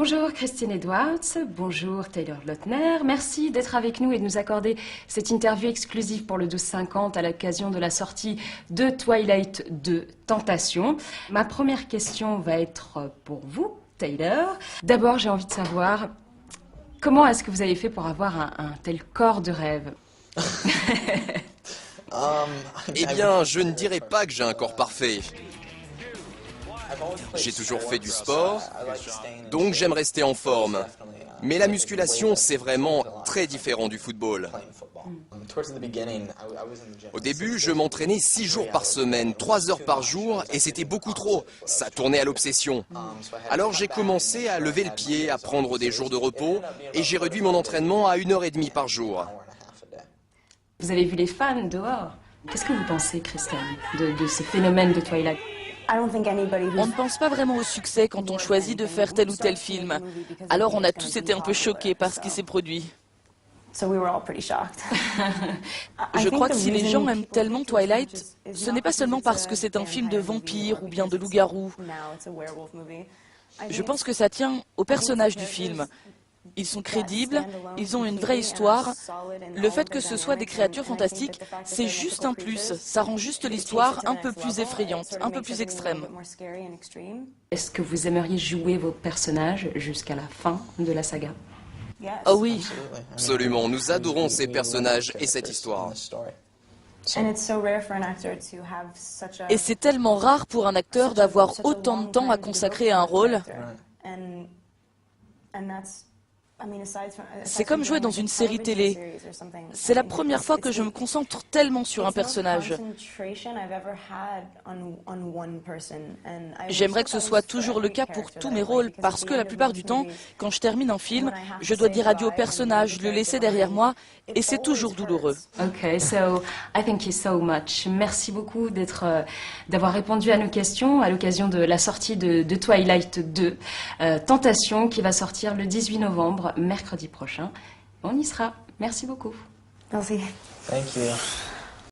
Bonjour Christine Edwards, bonjour Taylor Lautner. Merci d'être avec nous et de nous accorder cette interview exclusive pour le 12-50 à l'occasion de la sortie de Twilight 2 Tentation. Ma première question va être pour vous, Taylor. D'abord, j'ai envie de savoir comment est-ce que vous avez fait pour avoir un tel corps de rêve? Eh bien, je ne dirais pas que j'ai un corps parfait. J'ai toujours fait du sport, donc j'aime rester en forme. Mais la musculation, c'est vraiment très différent du football. Au début, je m'entraînais 6 jours par semaine, 3 heures par jour, et c'était beaucoup trop. Ça tournait à l'obsession. Alors j'ai commencé à lever le pied, à prendre des jours de repos, et j'ai réduit mon entraînement à 1h30 par jour. Vous avez vu les fans dehors. Qu'est-ce que vous pensez, Christine, de ce phénomène de Twilight? On ne pense pas vraiment au succès quand on choisit de faire tel ou tel film. Alors on a tous été un peu choqués par ce qui s'est produit. Je crois que si les gens aiment tellement Twilight, ce n'est pas seulement parce que c'est un film de vampires ou bien de loups-garous. Je pense que ça tient au personnage du film. Ils sont crédibles, ils ont une vraie histoire. Le fait que ce soit des créatures fantastiques, c'est juste un plus. Ça rend juste l'histoire un peu plus effrayante, un peu plus extrême. Est-ce que vous aimeriez jouer vos personnages jusqu'à la fin de la saga? Oh oui. Absolument, nous adorons ces personnages et cette histoire. Et c'est tellement rare pour un acteur d'avoir autant de temps à consacrer à un rôle. C'est comme jouer dans une série télé. C'est la première fois que je me concentre tellement sur un personnage. J'aimerais que ce soit toujours le cas pour tous mes rôles, parce que la plupart du temps, quand je termine un film, je dois dire adieu au personnage, le laisser derrière moi, et c'est toujours douloureux. Ok, so I thank you so much. Merci beaucoup d'avoir répondu à nos questions à l'occasion de la sortie de Twilight 2, Tentation, qui va sortir le 18 novembre, mercredi prochain. On y sera. Merci beaucoup. Merci. Thank you.